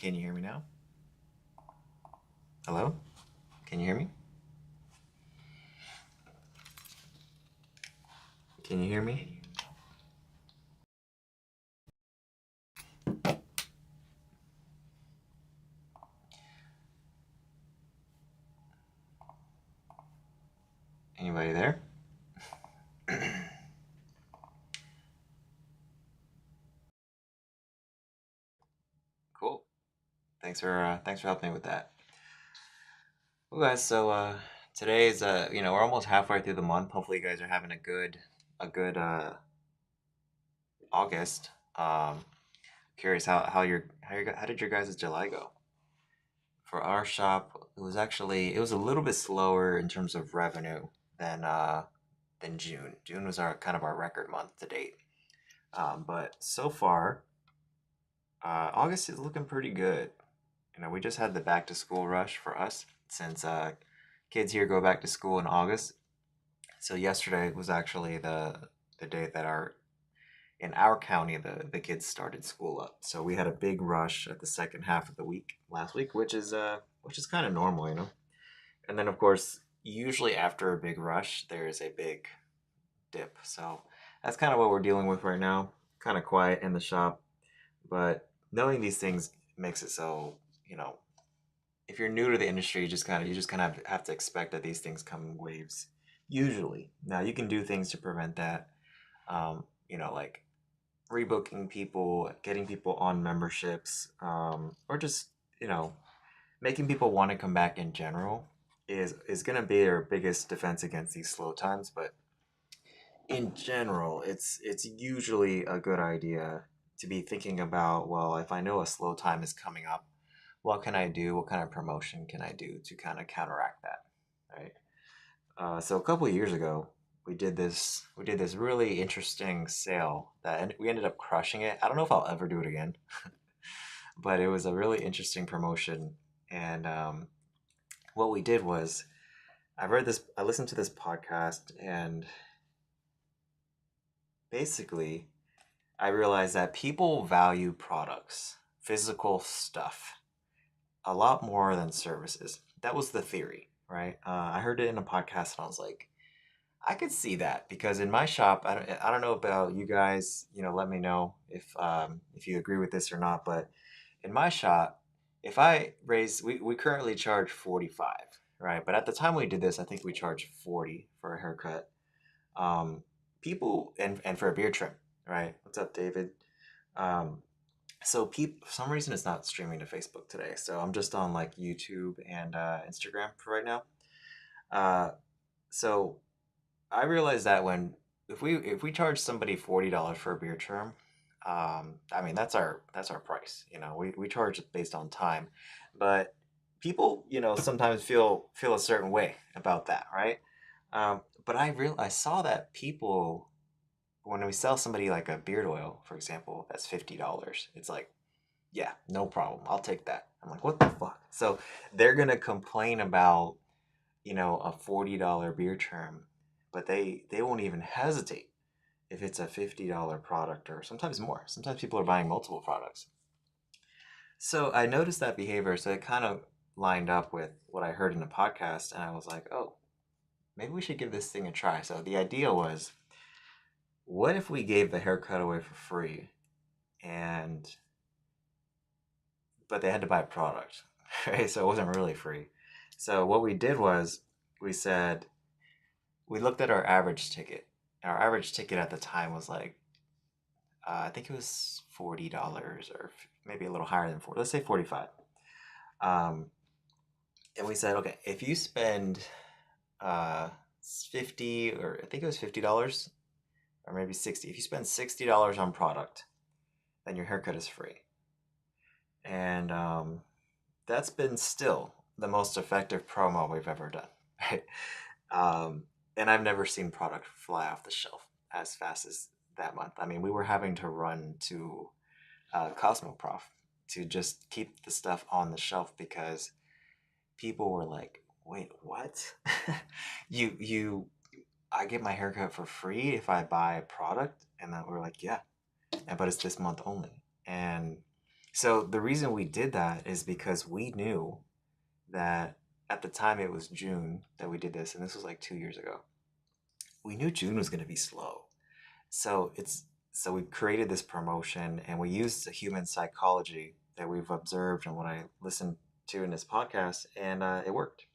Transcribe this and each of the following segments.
Can you hear me now? Hello? Can you hear me? Can you hear me? Anybody there? Cool. Thanks for helping me with that. Well, guys, today is we're almost halfway through the month. Hopefully, you guys are having a good August. Curious how did your guys' July go? For our shop, it was a little bit slower in terms of revenue than June. June was our kind of our record month to date. But so far, August is looking pretty good. We just had the back to school rush for us since kids here go back to school in August. So yesterday was actually the day that our in our county the kids started school up. So we had a big rush at the second half of the week last week, which is kind of normal. And then of course, usually after a big rush, there is a big dip. So that's kind of what we're dealing with right now. Kind of quiet in the shop, but knowing these things makes it so, you know, if you're new to the industry, you just kind of have to expect that these things come in waves. Usually, now you can do things to prevent that. Like rebooking people, getting people on memberships, or just you know making people want to come back in general is going to be our biggest defense against these slow times. But in general, it's usually a good idea to be thinking about, well, if I know a slow time is coming up, what can I do? What kind of promotion can I do to kind of counteract that, right? So a couple of years ago, we did this really interesting sale we ended up crushing it. I don't know if I'll ever do it again, but it was a really interesting promotion. And what we did was I listened to this podcast, and basically I realized that people value products, physical stuff, a lot more than services. That was the theory, right? I heard it in a podcast, and I was like, I could see that because in my shop, I don't know about you guys. Let me know if you agree with this or not. But in my shop, if I raise, we currently charge 45, right? But at the time we did this, I think we charged 40 for a haircut. Um, People and for a beard trim, right? What's up, David? Um, for some reason it's not streaming to Facebook today, so I'm just on like YouTube and Instagram for right now. Uh, so I realized that when if we charge somebody $40 for a beer term, I mean that's our price. We charge it based on time, but people sometimes feel a certain way about that, right? But I saw that people when we sell somebody like a beard oil, for example, that's $50. It's like, yeah, no problem, I'll take that. I'm like, what the fuck? So they're gonna complain about a $40 beer term, but they won't even hesitate if it's a $50 product or sometimes more. Sometimes people are buying multiple products. So I noticed that behavior, so it kind of lined up with what I heard in the podcast, and I was like, oh, maybe we should give this thing a try. So the idea was, what if we gave the haircut away for free, and but they had to buy a product, right? So it wasn't really free. So what we did was we said we looked at our average ticket. Our average ticket at the time was like, I think it was $40 or maybe a little higher than 40. Let's say 45. Um, and we said, okay, if you spend uh, 50, or I think it was $50 or maybe 60. If you spend $60 on product, then your haircut is free. And that's been still the most effective promo we've ever done, right? Um, and I've never seen product fly off the shelf as fast as that month. I mean, we were having to run to Cosmoprof to just keep the stuff on the shelf because people were like, "Wait, what? you I get my haircut for free if I buy a product?" And then we're like, "Yeah, but it's this month only." And So the reason we did that is because we knew that at the time it was June that we did this, and this was like 2 years ago. We knew June was going to be slow. So it's so we created this promotion and we used the human psychology that we've observed and what I listened to in this podcast, and it worked.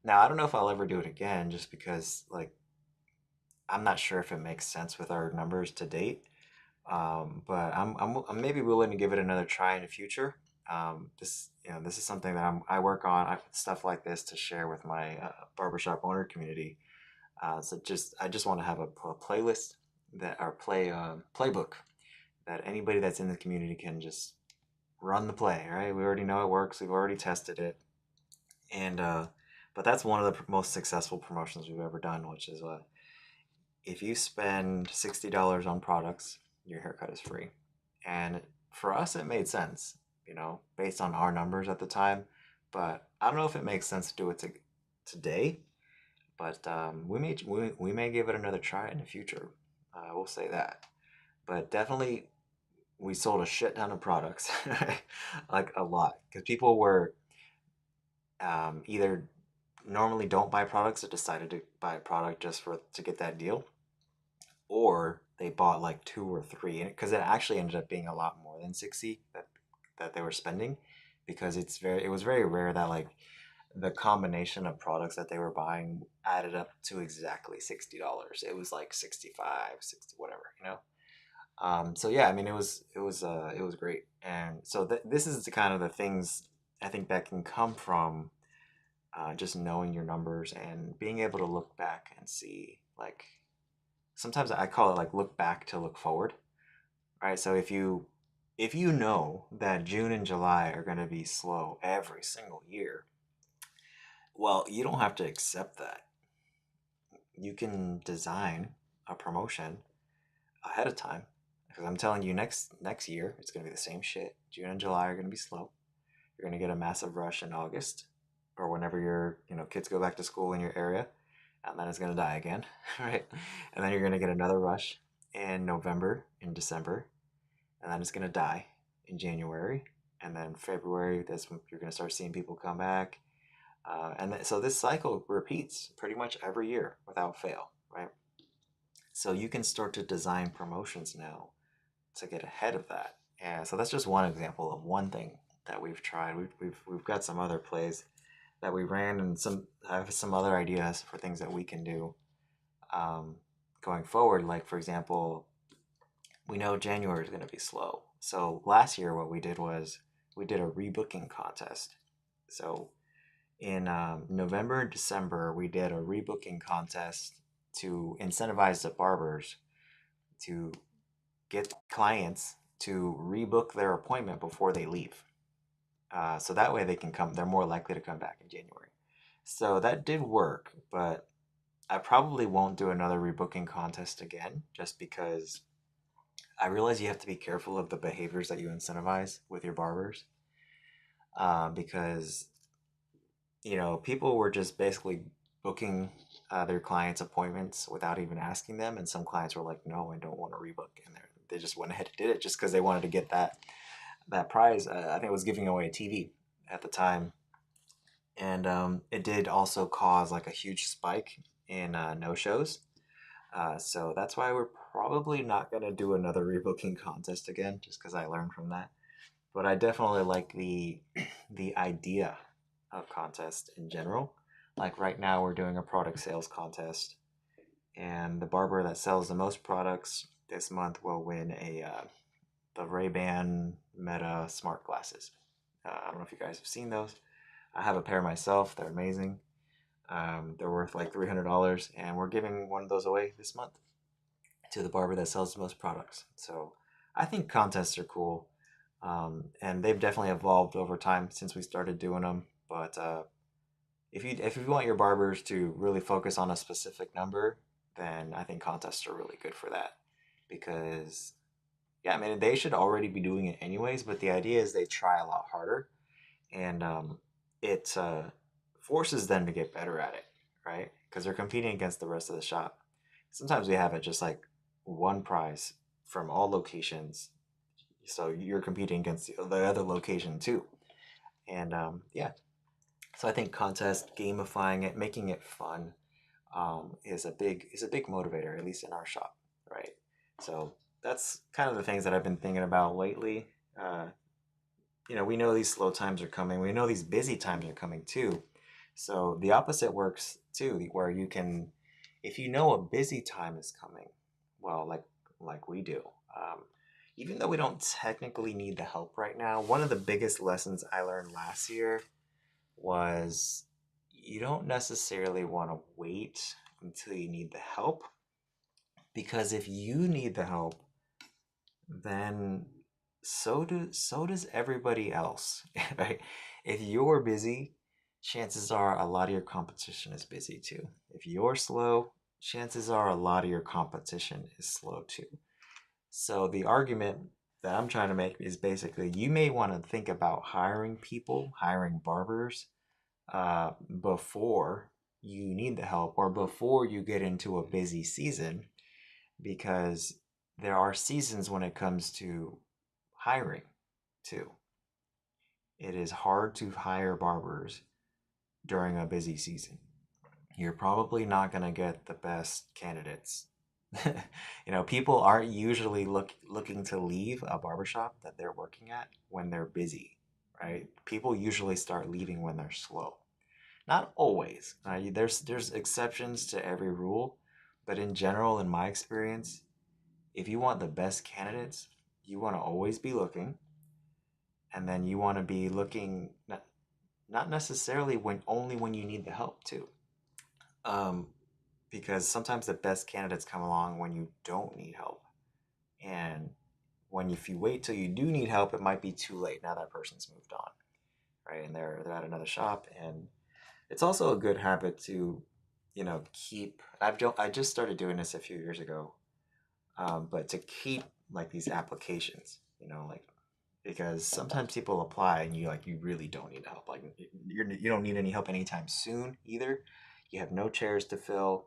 Now I don't know if I'll ever do it again, just because like I'm not sure if it makes sense with our numbers to date. But I'm maybe willing to give it another try in the future. This is something that I work on stuff like this to share with my barbershop owner community. I just want to have a playlist that our playbook that anybody that's in the community can just run the play. Right, we already know it works. We've already tested it, and but that's one of the most successful promotions we've ever done, which is if you spend $60 on products, your haircut is free. And for us, it made sense, based on our numbers at the time. But I don't know if it makes sense to do it today. But we may give it another try in the future. We'll say that. But definitely, we sold a shit ton of products, like a lot, because people were either normally don't buy products or decided to buy a product just to get that deal, or they bought like two or three, because it actually ended up being a lot more than 60 that they were spending, because it was very rare that like the combination of products that they were buying added up to exactly $60. It was like 65, 60, whatever, so yeah, I mean it was great. And so this is the kind of the things I think that can come from just knowing your numbers and being able to look back and see, like, sometimes I call it like look back to look forward, right? So if you know that June and July are going to be slow every single year, well, you don't have to accept that. You can design a promotion ahead of time, because I'm telling you, next year it's going to be the same shit. June and July are going to be slow. You're going to get a massive rush in August, or whenever your kids go back to school in your area, and then it's going to die again, right? And then you're going to get another rush in November, in December, and then it's going to die in January, and then February. That's when you're going to start seeing people come back, so this cycle repeats pretty much every year without fail, right? So you can start to design promotions now to get ahead of that. And so that's just one example of one thing that we've tried. We've got some other plays that we ran, and I have some other ideas for things that we can do um, going forward. Like, for example, we know January is going to be slow. So last year, what we did was we did a rebooking contest. So in November and December, we did a rebooking contest to incentivize the barbers to get clients to rebook their appointment before they leave. So that way they can come, they're more likely to come back in January. So that did work, but I probably won't do another rebooking contest again, just because I realize you have to be careful of the behaviors that you incentivize with your barbers. Because people were just basically booking their clients' appointments without even asking them, and some clients were like, "No, I don't want to rebook," and they just went ahead and did it just because they wanted to get that prize. I think it was giving away a TV at the time, and it did also cause like a huge spike in no shows. So that's why we're probably not going to do another rebooking contest again, just because I learned from that. But I definitely like the idea of contest in general. Like right now, we're doing a product sales contest, and the barber that sells the most products this month will win the Ray-Ban Meta smart glasses. I don't know if you guys have seen those. I have a pair myself. They're amazing. They're worth like $300, and we're giving one of those away this month to the barber that sells the most products. So I think contests are cool, and they've definitely evolved over time since we started doing them. But if you want your barbers to really focus on a specific number, then I think contests are really good for that. Because yeah, I mean they should already be doing it anyways. But the idea is they try a lot harder, and it forces them to get better at it, right? Because they're competing against the rest of the shop. Sometimes we have it just like one prize from all locations. So you're competing against the other location too. And yeah, so I think contest, gamifying it, making it fun, is a big motivator, at least in our shop, right? So that's kind of the things that I've been thinking about lately. Uh, we know these slow times are coming. We know these busy times are coming too. So the opposite works too, where you can, if you know a busy time is coming, well, like we do, um, even though we don't technically need the help right now, one of the biggest lessons I learned last year was you don't necessarily want to wait until you need the help, because if you need the help, then so does everybody else, right? If you're busy, chances are a lot of your competition is busy too. If you're slow, chances are a lot of your competition is slow too. So the argument that I'm trying to make is basically you may want to think about hiring people, hiring barbers, before you need the help or before you get into a busy season, because there are seasons when it comes to hiring too. It is hard to hire barbers during a busy season. You're probably not going to get the best candidates. People aren't usually looking to leave a barbershop that they're working at when they're busy, right? People usually start leaving when they're slow. Not always. There's exceptions to every rule, but in general, in my experience, if you want the best candidates, you want to always be looking, and then you want to be looking not necessarily when you need the help too, um, because sometimes the best candidates come along when you don't need help, and when if you wait till you do need help, it might be too late. Now that person's moved on, right, and they're at another shop, and it's also a good habit to, keep. I just started doing this a few years ago, but to keep like these applications, like because sometimes people apply and you really don't need help. Like you don't need any help anytime soon either. You have no chairs to fill,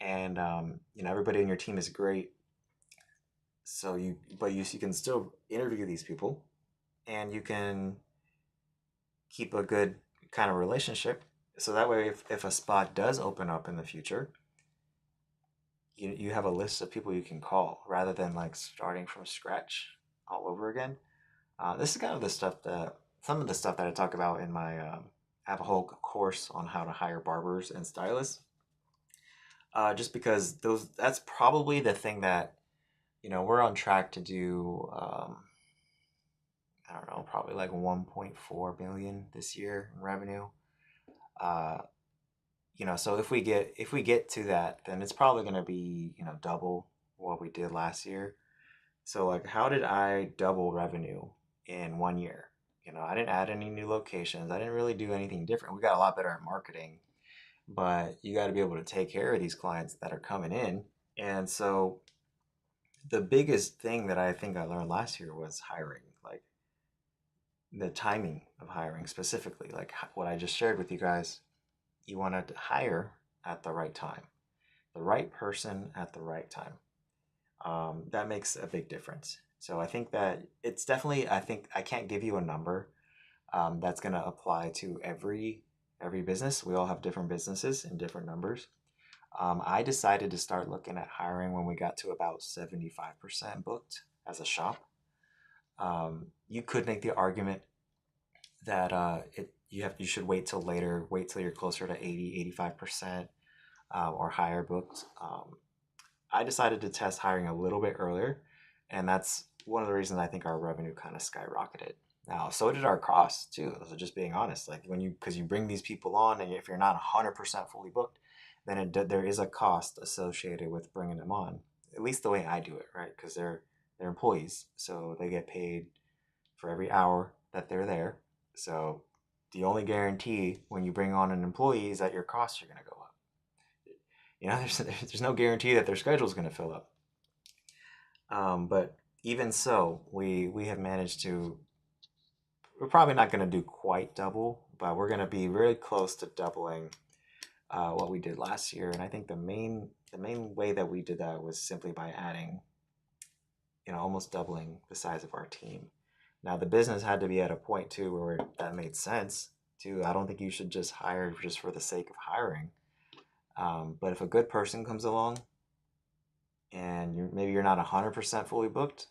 and everybody on your team is great. So you can still interview these people, and you can keep a good kind of relationship. So that way, if a spot does open up in the future, you have a list of people you can call rather than like starting from scratch all over again. This is kind of the stuff that some of the stuff that I talk about in my. I have a whole course on how to hire barbers and stylists. Just because that's probably the thing that we're on track to do. I don't know, probably like 1.4 billion this year in revenue. Uh, so if we get to that, then it's probably going to be double what we did last year. So like, how did I double revenue in 1 year? I didn't add any new locations. I didn't really do anything different. We got a lot better at marketing, but you got to be able to take care of these clients that are coming in. And so the biggest thing that I think I learned last year was hiring, like the timing of hiring specifically, like what I just shared with you guys. You want to hire at the right time, the right person at the right time. That makes a big difference. So I think that it's definitely. I think I can't give you a number that's going to apply to every business. We all have different businesses and different numbers. I decided to start looking at hiring when we got to about 75% booked as a shop. You could make the argument that you should wait till later, wait till you're closer to 80, 85% or higher booked. I decided to test hiring a little bit earlier, and that's one of the reasons I think our revenue kind of skyrocketed. Now, so did our costs too. So just being honest, like because you bring these people on, and if you're not 100% fully booked, then there is a cost associated with bringing them on. At least the way I do it, right? Because they're employees, so they get paid for every hour that they're there. So the only guarantee when you bring on an employee is that your costs are going to go up. There's no guarantee that their schedule is going to fill up. But even so, we have managed to. We're probably not going to do quite double, but we're going to be really close to doubling what we did last year. And I think the main way that we did that was simply by adding almost doubling the size of our team. Now the business had to be at a point too where that made sense too. I don't think you should just hire just for the sake of hiring. But if a good person comes along and maybe you're not 100% fully booked,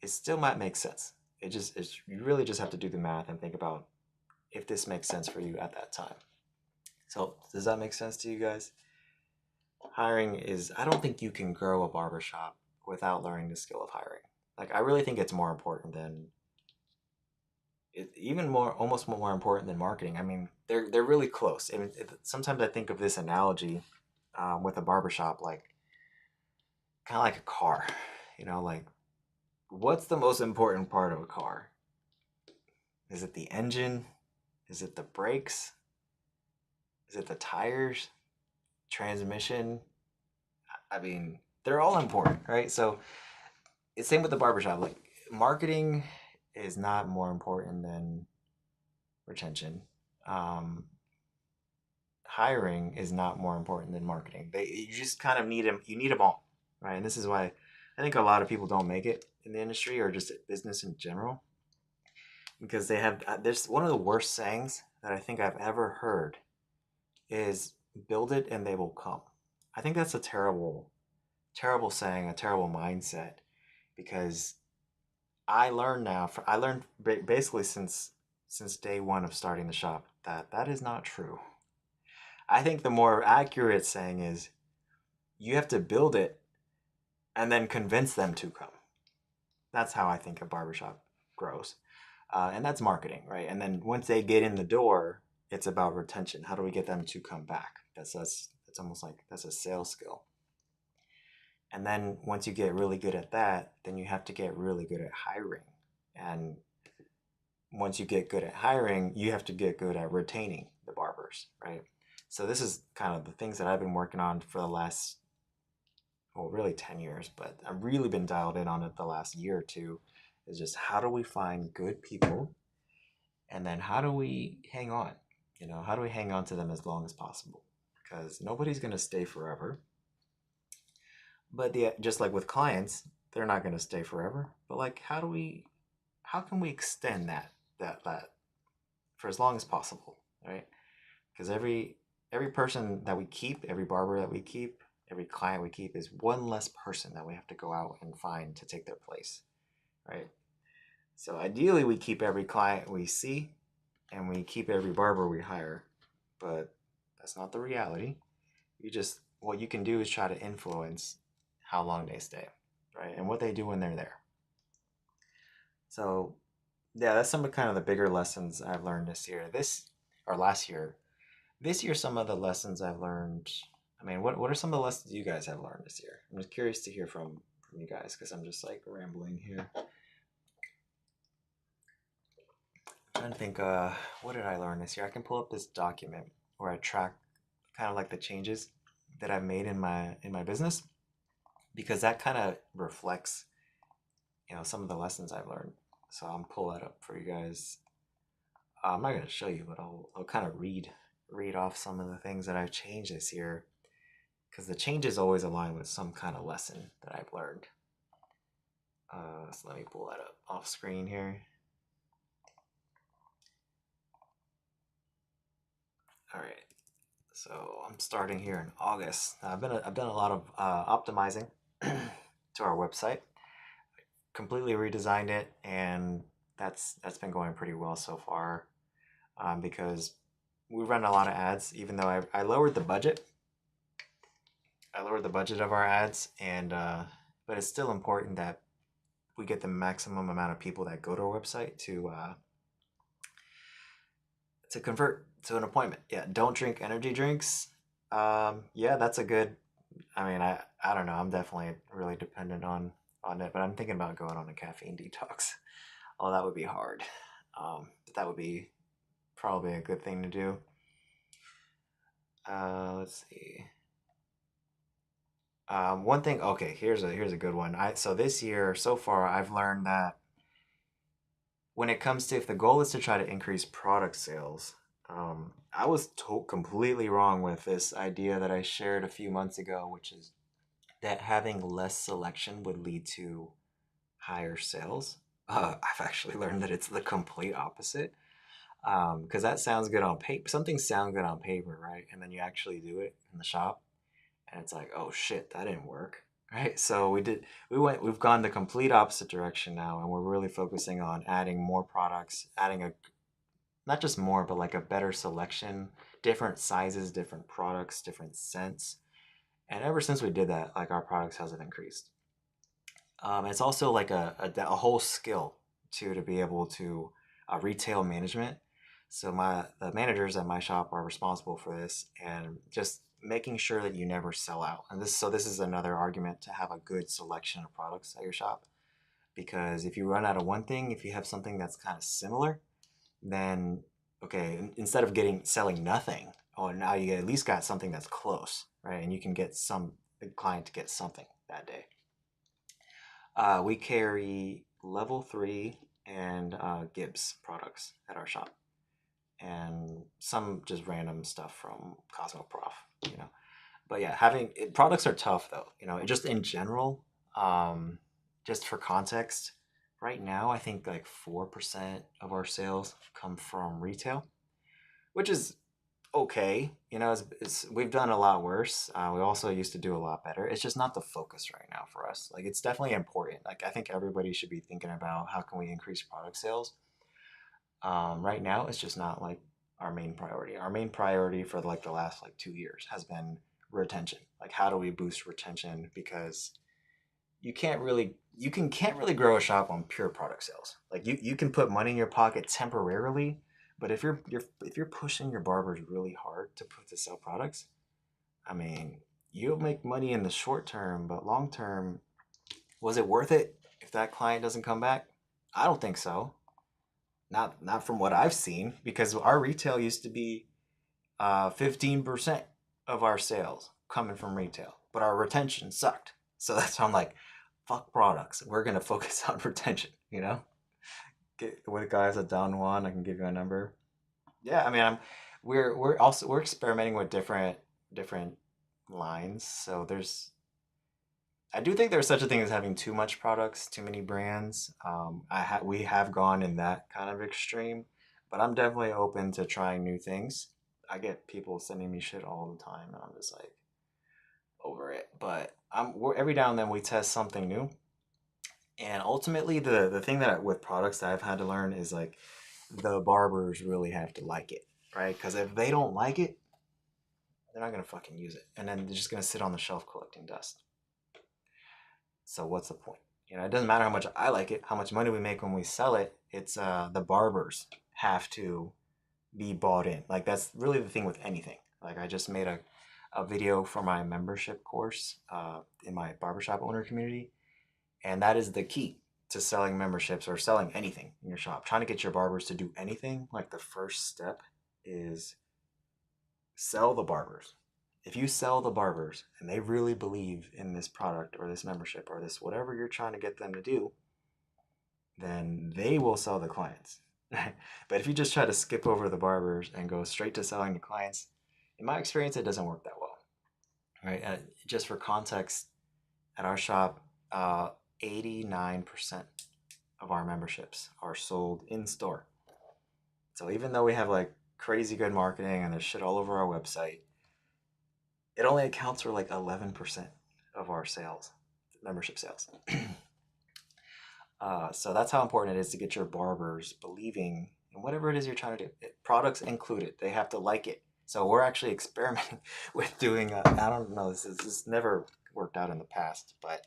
it still might make sense. You really just have to do the math and think about if this makes sense for you at that time. So does that make sense to you guys? Hiring is, I don't think you can grow a barbershop without learning the skill of hiring. Like, I really think it's more important than even more, almost more important than marketing. I mean, they're really close. I mean, sometimes I think of this analogy with a barbershop, like kind of like a car. Like what's the most important part of a car? Is it the engine? Is it the brakes? Is it the tires? Transmission? I mean, they're all important, right? So it's same with the barbershop. Like marketing is not more important than retention. Um, Hiring is not more important than marketing. You just kind of need them. You need them all, right? And this is why I think a lot of people don't make it in the industry or just business in general because they have. There's one of the worst sayings that I think I've ever heard is "build it and they will come." I think that's a terrible, terrible saying, a terrible mindset because I learned basically since day one of starting the shop that that is not true. I think the more accurate saying is you have to build it and then convince them to come. That's how I think a barbershop grows. And that's marketing, right? And then once they get in the door, it's about retention. How do we get them to come back? That's almost like that's a sales skill. And then once you get really good at that, then you have to get really good at hiring. And once you get good at hiring, you have to get good at retaining the barbers, right? So this is kind of the things that I've been working on for the last, well, really 10 years, but I've really been dialed in on it the last year or two, is just how do we find good people and then how do we hang on? How do we hang on to them as long as possible? Because nobody's going to stay forever. But just like with clients, they're not going to stay forever. But like, how can we extend that for as long as possible, right? Because every person that we keep, every barber that we keep, every client we keep is one less person that we have to go out and find to take their place, right? So ideally, we keep every client we see and we keep every barber we hire, but that's not the reality. What you can do is try to influence how long they stay, right? And what they do when they're there. So yeah, that's some of kind of the bigger lessons I've learned this year. Or last year. This year, some of the lessons I've learned. I mean, what are some of the lessons you guys have learned this year? I'm just curious to hear from you guys because I'm just like rambling here. I'm trying to think, what did I learn this year? I can pull up this document where I track kind of like the changes that I've made in my business because that kind of reflects, some of the lessons I've learned. So I'll pull that up for you guys. I'm not going to show you, but I'll kind of read off some of the things that I've changed this year because the changes always align with some kind of lesson that I've learned. So let me pull that up off screen here. All right. So I'm starting here in August. I've done a lot of optimizing to our website. Completely redesigned it, and that's been going pretty well so far. Because we run a lot of ads, even though I lowered the budget. I lowered the budget of our ads, and but it's still important that we get the maximum amount of people that go to our website to convert to an appointment. Yeah, don't drink energy drinks. Yeah, that's a good. I mean, I don't know. I'm definitely really dependent on it, but I'm thinking about going on a caffeine detox. Oh, that would be hard. But that would be probably a good thing to do. Let's see. One thing. Okay, here's a good one. So this year so far, I've learned that when it comes to if the goal is to try to increase product sales, I was completely wrong with this idea that I shared a few months ago, which is that having less selection would lead to higher sales. I've actually learned that it's the complete opposite. Because that sounds good on paper. Something sounds good on paper, right? And then you actually do it in the shop, and it's like, oh shit, that didn't work, right? So we've gone the complete opposite direction now, and we're really focusing on adding more products, adding a not just more, but like a better selection, different sizes, different products, different scents. And ever since we did that, like our product sales have increased. It's also like a whole skill to be able to retail management. So the managers at my shop are responsible for this and just making sure that you never sell out. And this is another argument to have a good selection of products at your shop, because if you run out of one thing, if you have something that's kind of similar, then okay, instead of getting selling nothing, oh, now you at least got something that's close, right? And you can get some the client to get something that day. We carry level 3 and Gibbs products at our shop, and some just random stuff from Cosmoprof, you know. But yeah, products are tough though, you know. Just in general, um, just for context, right now I think like 4% of our sales come from retail, which is okay. You know, we've done a lot worse. We also used to do a lot better. It's just not the focus right now for us. Like, it's definitely important. Like, I think everybody should be thinking about how can we increase product sales. Right now, it's just not like our main priority. Our main priority for like the last like 2 years has been retention. Like, how do we boost retention? Because can't really grow a shop on pure product sales. Like you can put money in your pocket temporarily, but if you're pushing your barbers really hard to sell products, I mean, you'll make money in the short term, but long term, was it worth it if that client doesn't come back? I don't think so. Not from what I've seen, because our retail used to be 15% of our sales coming from retail, but our retention sucked. So that's why I'm like, fuck products. We're gonna focus on retention. You know, get with guys at Don Juan. I can give you a number. Yeah, I mean, we're experimenting with different lines. So I do think there's such a thing as having too much products, too many brands. We have gone in that kind of extreme, but I'm definitely open to trying new things. I get people sending me shit all the time, and I'm just like over it. But every now and then we test something new, and ultimately the thing with products that I've had to learn is like the barbers really have to like it, right? Because if they don't like it, they're not gonna fucking use it, and then they're just gonna sit on the shelf collecting dust. So what's the point? You know, it doesn't matter how much I like it, how much money we make when we sell it. It's the barbers have to be bought in. Like, that's really the thing with anything. Like, I just made a video for my membership course in my barbershop owner community, and that is the key to selling memberships or selling anything in your shop. Trying to get your barbers to do anything, like the first step is sell the barbers. If you sell the barbers and they really believe in this product or this membership or this whatever you're trying to get them to do, then they will sell the clients. But if you just try to skip over the barbers and go straight to selling the clients, in my experience, it doesn't work that well. Right? Just for context, at our shop, 89% of our memberships are sold in store. So even though we have like crazy good marketing and there's shit all over our website, it only accounts for like 11% of our sales, membership sales. So that's how important it is to get your barbers believing in whatever it is you're trying to do. Products included, they have to like it. So we're actually experimenting with doing. I don't know. This never worked out in the past, but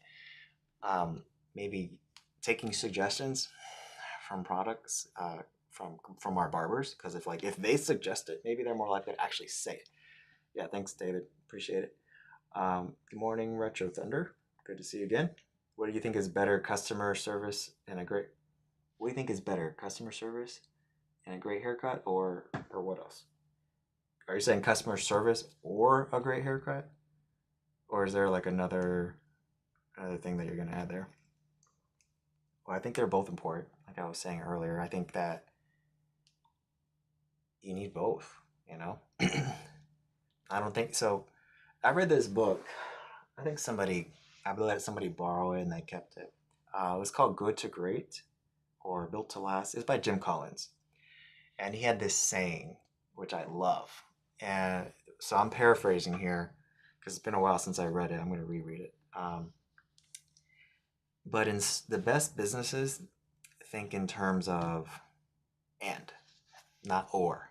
maybe taking suggestions from products from our barbers, because if they suggest it, maybe they're more likely to actually say it. Yeah, thanks, David. Appreciate it. Good morning, Retro Thunder. Good to see you again. What do you think is better, customer service and a great? What do you think is better, customer service and a great haircut, or what else? Are you saying customer service or a great haircut, or is there like another thing that you're gonna add there? Well, I think they're both important. Like I was saying earlier, I think that you need both. You know, I don't think so. I read this book. I think I let somebody borrow it and they kept it. It was called Good to Great or Built to Last. It's by Jim Collins. And he had this saying, which I love. And so I'm paraphrasing here because it's been a while since I read it. I'm going to reread it. But in the best businesses, think in terms of and, not or.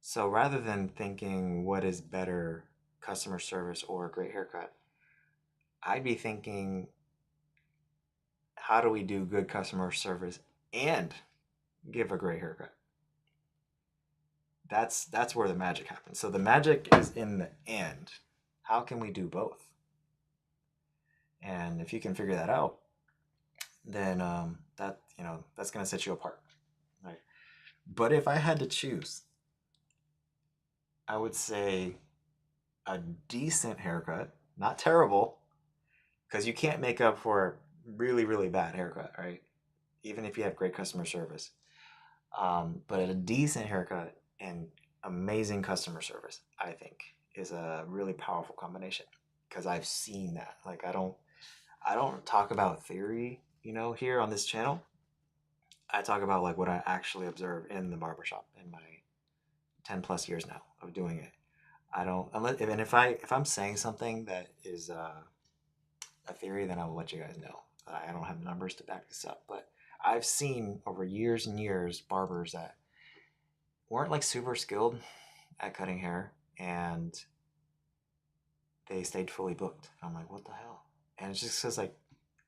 So rather than thinking what is better, customer service or a great haircut, I'd be thinking how do we do good customer service and give a great haircut? That's where the magic happens. So the magic is in the end. How can we do both? And if you can figure that out, then that's gonna set you apart, right? But if I had to choose, I would say a decent haircut, not terrible, because you can't make up for a really really bad haircut, right? Even if you have great customer service, but a decent haircut and amazing customer service, I think, is a really powerful combination because I've seen that. Like I don't talk about theory, here on this channel. I talk about like what I actually observe in the barbershop in my 10 plus years now of doing it. I don't unless and if I'm saying something that is a theory, then I will let you guys know. I don't have numbers to back this up, but I've seen over years and years barbers that weren't like super skilled at cutting hair and they stayed fully booked. I'm like, what the hell? And it's just because like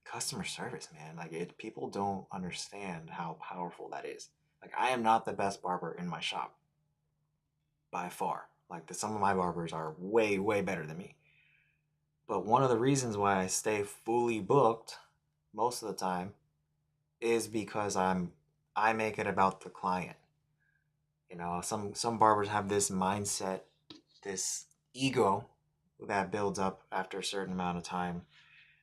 customer service, man. Like people don't understand how powerful that is. Like I am not the best barber in my shop by far. Like some of my barbers are way way better than me. But one of the reasons why I stay fully booked most of the time is because I make it about the client. Some barbers have this mindset, this ego that builds up after a certain amount of time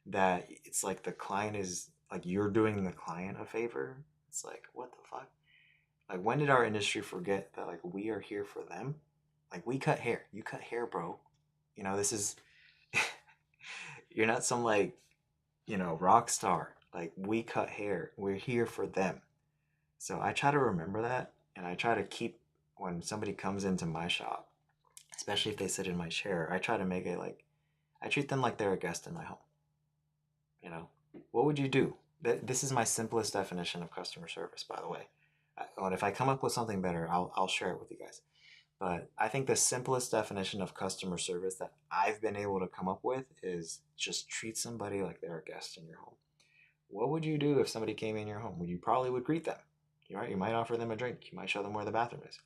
that it's like the client is like you're doing the client a favor. It's like what the fuck? Like when did our industry forget that like we are here for them? Like we cut hair. You cut hair, bro. This is you're not some like, rock star. Like we cut hair. We're here for them. So I try to remember that and I try to keep when somebody comes into my shop, especially if they sit in my chair, I try to make it like I treat them like they're a guest in my home. You know, what would you do? This is my simplest definition of customer service, by the way. And if I come up with something better, I'll share it with you guys. But I think the simplest definition of customer service that I've been able to come up with is just treat somebody like they're a guest in your home. What would you do if somebody came in your home? Well, you probably would greet them. You might offer them a drink. You might show them where the bathroom is.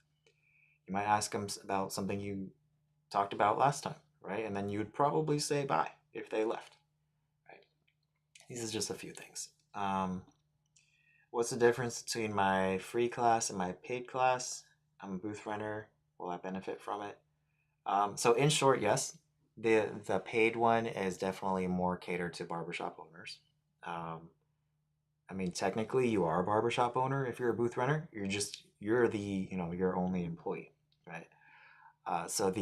You might ask them about something you talked about last time, right? And then you would probably say bye if they left, right? These are just a few things. What's the difference between my free class and my paid class? I'm a booth renter. Will I benefit from it? So in short, yes, the paid one is definitely more catered to barbershop owners. Um, I mean, technically, you are a barbershop owner if you're a booth renter. You're the your only employee, right? So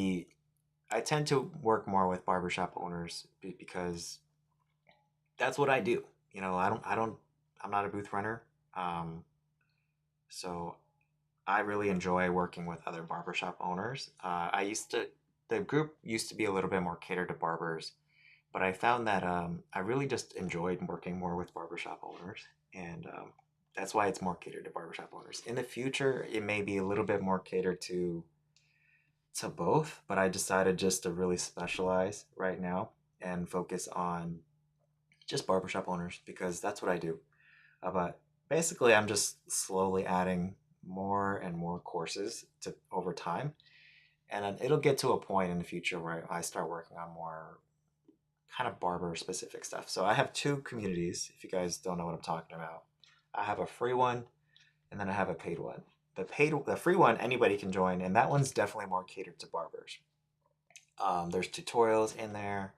I tend to work more with barbershop owners because that's what I do. I'm not a booth renter. Um, so I really enjoy working with other barbershop owners. The group used to be a little bit more catered to barbers, but I found that I really just enjoyed working more with barbershop owners, and that's why it's more catered to barbershop owners. In the future, it may be a little bit more catered to both, but I decided just to really specialize right now and focus on just barbershop owners because that's what I do. But basically, I'm just slowly adding more and more courses to over time, and then it'll get to a point in the future where I start working on more kind of barber specific stuff. So I have two communities. If you guys don't know what I'm talking about, I have a free one, and then I have a paid one. The free one anybody can join, and that one's definitely more catered to barbers. There's tutorials in there.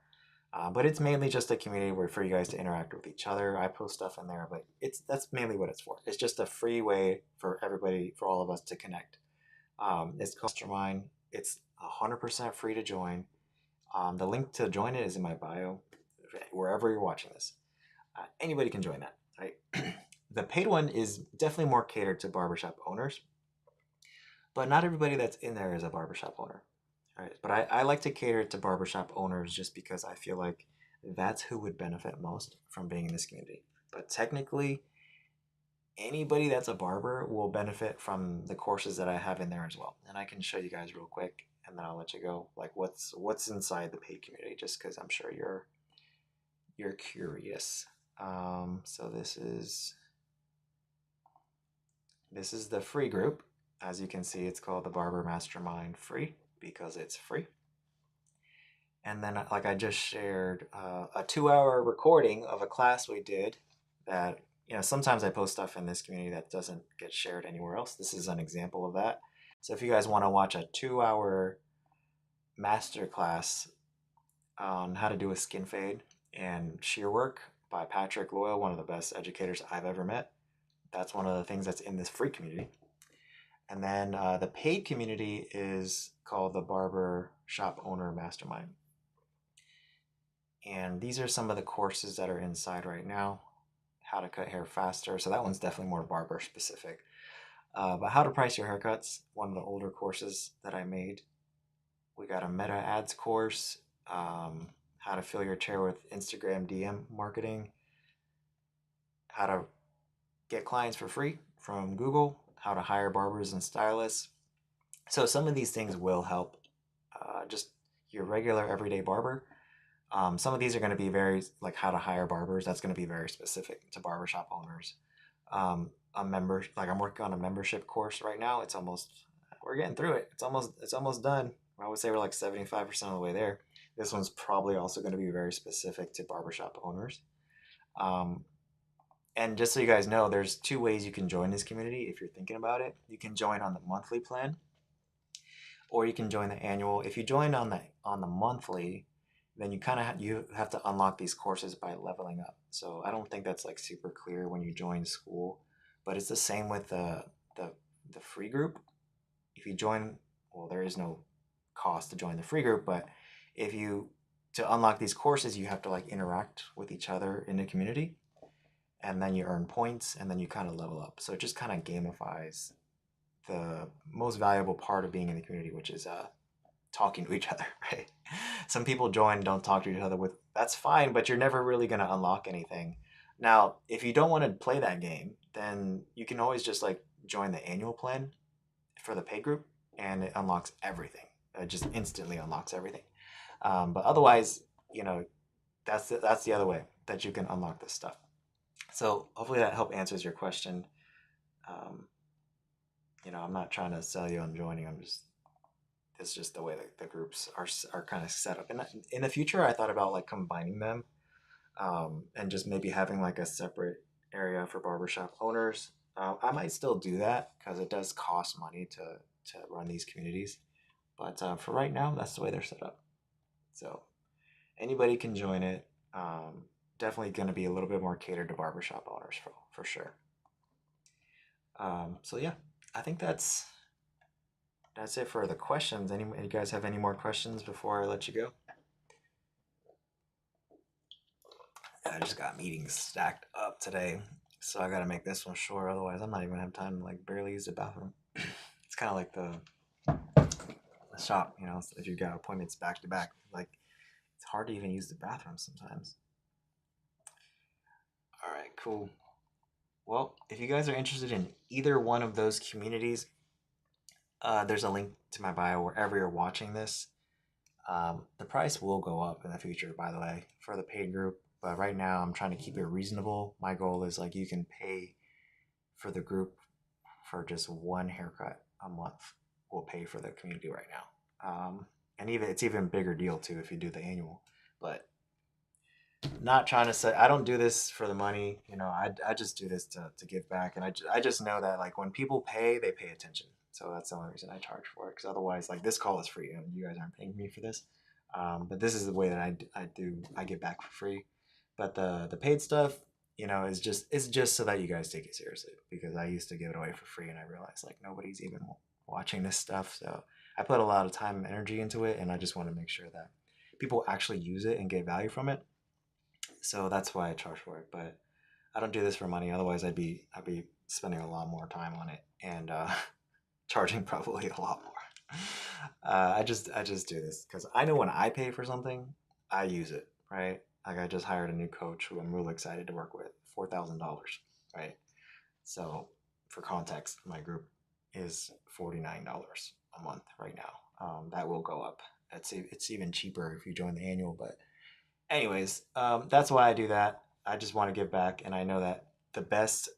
But it's mainly just a community where for you guys to interact with each other. I post stuff in there, but that's mainly what it's for. It's just a free way for everybody, for all of us to connect. It's called Mastermind. It's 100% free to join. The link to join it is in my bio, wherever you're watching this. Anybody can join that, right? The paid one is definitely more catered to barbershop owners, but not everybody that's in there is a barbershop owner. Right. But I like to cater to barbershop owners just because I feel like that's who would benefit most from being in this community. But technically, anybody that's a barber will benefit from the courses that I have in there as well. And I can show you guys real quick and then I'll let you go. Like what's inside the paid community, just because I'm sure you're curious. So this is the free group. As you can see, it's called the Barber Mastermind Free because it's free. And then, like I just shared, a 2-hour recording of a class we did that, sometimes I post stuff in this community that doesn't get shared anywhere else. This is an example of that. So if you guys want to watch a 2-hour master class on how to do a skin fade and shear work by Patrick Loyal, one of the best educators I've ever met, that's one of the things that's in this free community. And then the paid community is called the Barber Shop Owner Mastermind. And these are some of the courses that are inside right now. How to cut hair faster. So that one's definitely more barber specific. But how to price your haircuts, one of the older courses that I made. We got a meta ads course. How to fill your chair with Instagram DM marketing. How to get clients for free from Google. How to hire barbers and stylists. So some of these things will help just your regular everyday barber. Some of these are going to be very, like how to hire barbers. That's going to be very specific to barbershop owners. I'm working on a membership course right now. We're getting through it. It's almost done. I would say we're like 75% of the way there. This one's probably also going to be very specific to barbershop owners. And just so you guys know, there's 2 ways you can join this community if you're thinking about it. You can join on the monthly plan, or you can join the annual. If you join on the monthly, then you have to unlock these courses by leveling up. So I don't think that's like super clear when you join school, but it's the same with the free group. If you join, well, there is no cost to join the free group, but to unlock these courses, you have to like interact with each other in the community, and then you earn points, and then you kind of level up. So it just kind of gamifies the most valuable part of being in the community, which is talking to each other, right? Some people join, don't talk to each other that's fine, but you're never really going to unlock anything. Now, if you don't want to play that game, then you can always just like join the annual plan for the paid group, and it unlocks everything. It just instantly unlocks everything. But otherwise, that's the other way that you can unlock this stuff. So hopefully that helped answers your question. I'm not trying to sell you on joining. It's just the way that the groups are kind of set up. And in the future, I thought about like combining them, and just maybe having like a separate area for barbershop owners. I might still do that because it does cost money to run these communities. But for right now, that's the way they're set up. So anybody can join it. Definitely going to be a little bit more catered to barbershop owners for sure. So yeah, I think that's it for the questions. You guys have any more questions before I let you go? I just got meetings stacked up today, so I got to make this one short. Otherwise, I'm not even gonna have time to like barely use the bathroom. It's kind of like the shop, if you got appointments back to back, like it's hard to even use the bathroom sometimes. All right, cool. Well, if you guys are interested in either one of those communities, there's a link to my bio wherever you're watching this. The price will go up in the future, by the way, for the paid group. But right now, I'm trying to keep it reasonable. My goal is like you can pay for the group for just one haircut a month. We'll pay for the community right now. And it's even bigger deal too if you do the annual. But not trying to say I don't do this for the money. I just do this to give back. And I just know that like when people pay, they pay attention. So that's the only reason I charge for it. Because otherwise, like this call is free, and you guys aren't paying me for this. But this is the way that I get back for free. But the paid stuff, it's just so that you guys take it seriously. Because I used to give it away for free, and I realized like nobody's even watching this stuff. So I put a lot of time and energy into it, and I just want to make sure that people actually use it and get value from it. So that's why I charge for it. But I don't do this for money. Otherwise, I'd be spending a lot more time on it and charging probably a lot more. I just do this because I know when I pay for something, I use it, right? Like I just hired a new coach who I'm really excited to work with, $4,000, right? So for context, my group is $49 a month right now. That will go up. It's even cheaper if you join the annual. But anyways, that's why I do that. I just want to give back, and I know that the best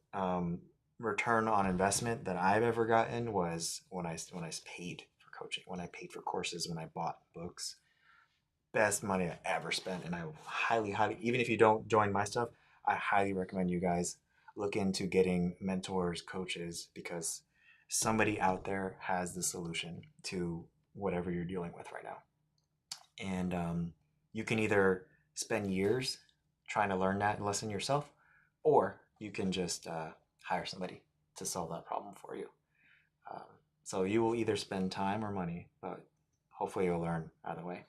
return on investment that I've ever gotten was when I paid for coaching, when I paid for courses, when I bought books. Best money I ever spent, and I highly, highly, even if you don't join my stuff, I highly recommend you guys look into getting mentors, coaches, because somebody out there has the solution to whatever you're dealing with right now. And you can either spend years trying to learn that lesson yourself, or you can just hire somebody to solve that problem for you. Um, so you will either spend time or money, but hopefully you'll learn either way.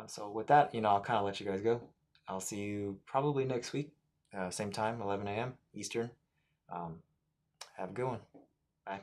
So with that, I'll kind of let you guys go. I'll see you probably next week, same time, 11 a.m. Eastern. Um, have a good one. Bye.